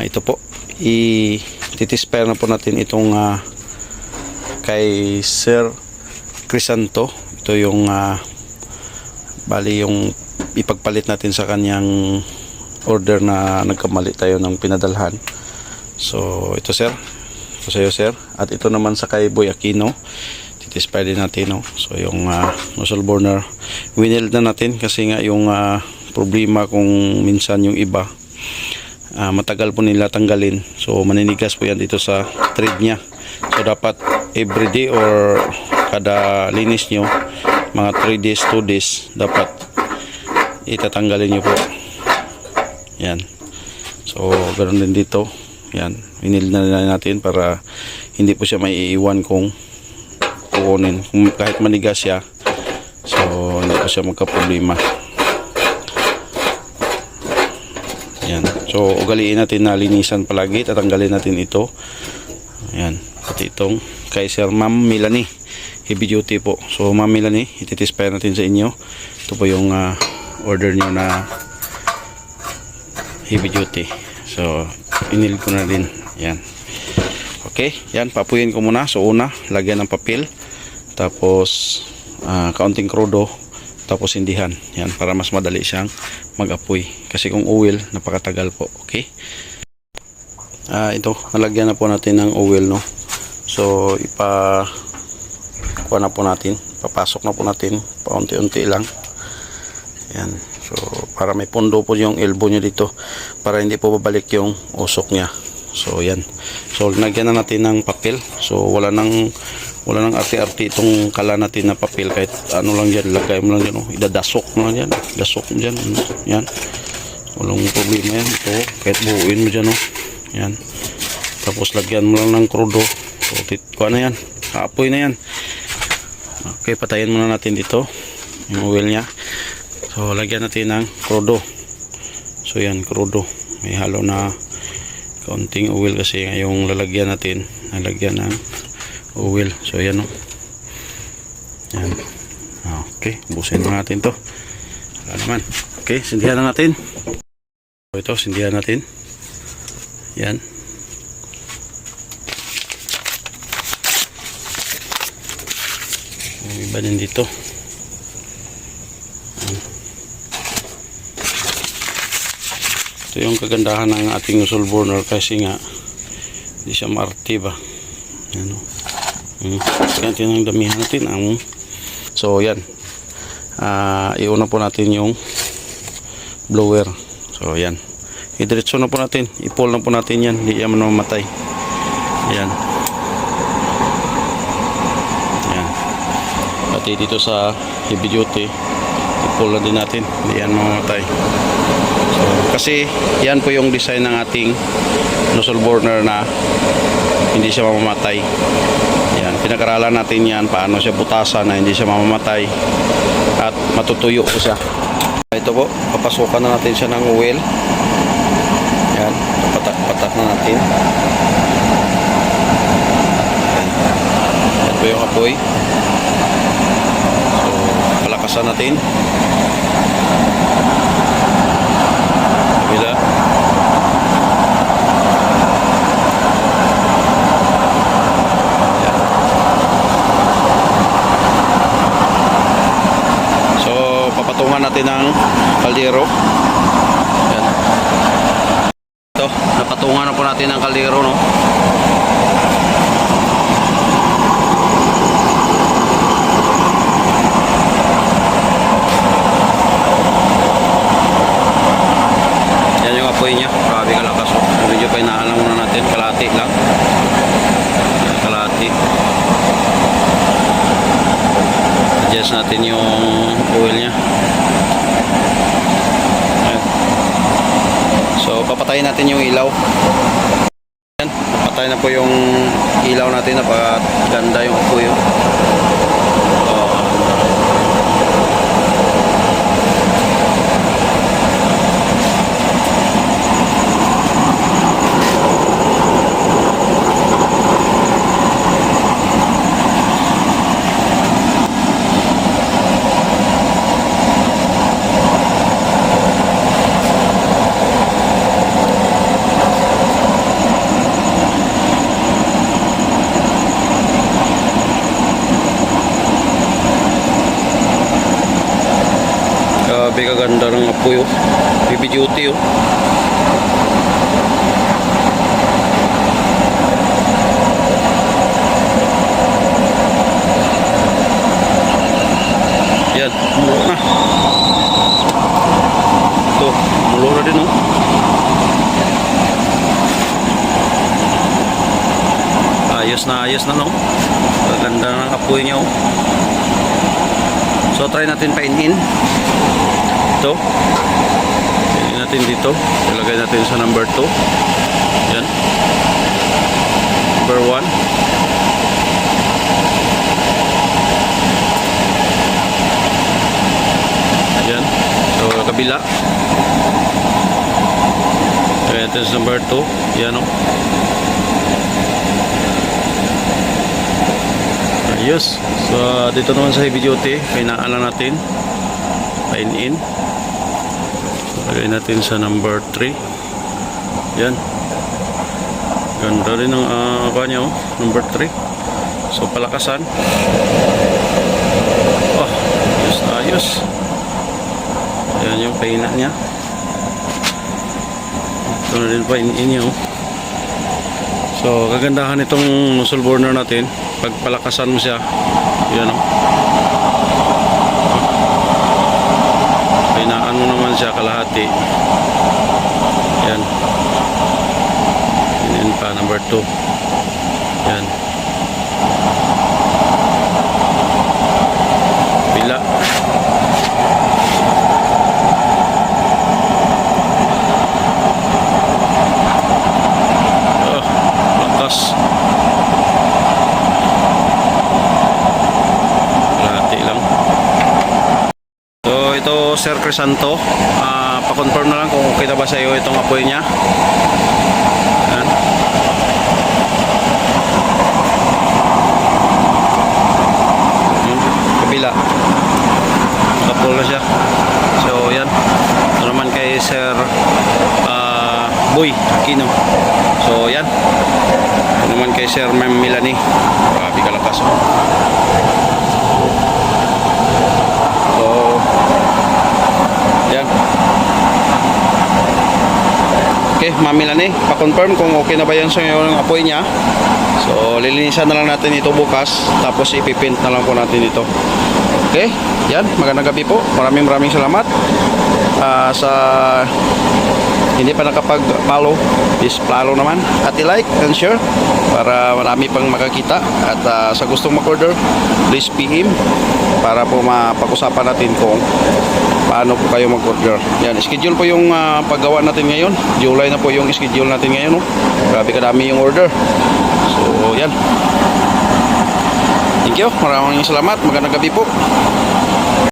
Ito po, i-titispire na po natin itong kay Sir Crisanto. Ito yung bali yung ipagpalit natin sa kanyang order na nagkamali tayo ng pinadalhan. So ito sir, ito sa iyo sir, at ito naman sa kay Boy Aquino, titispire din natin, no? So yung nozzle burner winild na natin kasi nga yung problema kung minsan yung iba matagal po nila tanggalin, so maninigas po yan dito sa thread nya. So dapat everyday or kada linis nyo mga 3 days 2 days dapat itatanggalin nyo po yan. So ganoon din dito, yan, winild na natin para hindi po siya maiiwan kung kukunin, kung kahit manigas siya, so hindi po siya magka-problema. Yan. So ugaliin natin na linisan palagi, tatanggalin natin ito. Yan, pati itong kay Sir Ma'am Melanie Heavy Duty po. So Ma'am Melanie, ititispire natin sa inyo. Ito po yung order nyo na Heavy Duty. So inil ko na din. Yan. Okay, yan, papuyin ko muna. So una, lagyan ng papel, tapos kaunting krudo, tapos indihan. Yan, para mas madali siyang mag-apoy. Kasi kung oil, napakatagal po. Okay. Ito, nalagyan na po natin ng oil, no. So kuha na po natin, papasok na po natin paunti-unti lang. Yan. So para may pundo po yung elbow nyo dito, para hindi po babalik yung usok nya. So yan. So lagyan na natin ng papel. So wala nang arte-arte itong kala natin na papel, kahit ano lang dyan, lagay mo lang dyan, oh. Idadasok mo lang dyan, dasok mo dyan, yan, walang problema yan. Ito, kahit buuin mo dyan, oh. Yan, tapos lagyan mo lang ng krudo. So kuha na yan, kaapoy na yan. Okay, patayin muna natin dito yung oil nya. So lagyan natin ng krudo. So yan, krudo, may halo na kaunting oil kasi yung lalagyan natin, nalagyan ng oil. So yan, o. Yan. Okay, busin na natin to. Wala naman. Okay, sindihan na natin. So ito, sindihan natin. Yan. Yung iba din dito. Yan. Ito yung kagandahan ng ating nozzle burner kasi nga hindi siya maarte ba. Yan, o. Kaya tinang damihan natin ang so yan, iuna po natin yung blower. So yan, idiretso na po natin, i-pull na po natin yan, hindi yan mamamatay. Yan, yan, pati dito sa heavy duty i-pull na din natin, hindi yan mamamatay. So kasi yan po yung design ng ating nozzle burner na hindi siya mamamatay. Yan, pinag-aralan natin yan paano siya butasan na hindi siya mamamatay at matutuyo po siya. Ito po, papasukan na natin siya ng oil. Yan, patak-patak na natin. Yan, yan po yung apoy. So palakasan natin. Kabila. Papatungan natin ng kaldero. Yan. Ito, napatungan na po natin ng kaldero, no. Yan yung apoy niya. Grabe kalakas, oh. Medyo pa inaalang muna natin. Kalahati lang. Yan, kalahati. Adjust natin yung oil nya. So papatayin natin yung ilaw. Yan, papatay na po yung ilaw natin. Napakaganda yung apoy. Grabe kaganda ng apoy oh. Heavy duty oh. Yan, mulo na. Ito, mulo na din oh. Ayos na no. Kaganda ng apoy niya oh. So try natin painin. Ito. Painin natin dito. Ilagay natin sa number 2. Yan. Number 1. Yan. So kabila. Ilagay natin sa number 2. Yan oh. Ayos. So dito naman sa heavy duty, kainaan lang natin. Painin. Lagay natin sa number 3. Yan. Ganda rin ang kanya oh, number 3. So palakasan. Oh, ayos na ayos. Yan yung paina niya. Ito na rin painin niya oh. So kagandahan itong nozzle burner natin. Pag palakasan mo siya, yan o. Pinaan mo naman siya kalahati. Yan. Yan pa, number 2. Yan. Bila. Lakas. Ito Sir Crisanto, pa-confirm na lang kung okay na ba sa iyo itong apoy niya. Yan. Kabila. Tapos na siya. So yan. Ito naman kay Sir Boy Aquino. So yan. Ito naman kay Sir Ma'am Melanie. Grabe kalakas. Yan. Okay, Ma'am Melanie, pa-confirm kung okay na ba yan sa yung apoy niya. So, lilinisan na lang natin ito bukas. Tapos ipipint na lang po natin ito. Okay, yan. Magandang gabi po. Maraming salamat. Sa hindi pa nakapag-follow, please follow naman. At i-like and share para marami pang makakita. At sa gustong mag-order, please PM para po mapag-usapan natin kung paano po kayo mag-order. Yan, schedule po yung paggawa natin ngayon. July na po yung schedule natin ngayon. Oh. Grabe kadami yung order. So, yan. Thank you. Maraming salamat. Magandang gabi po.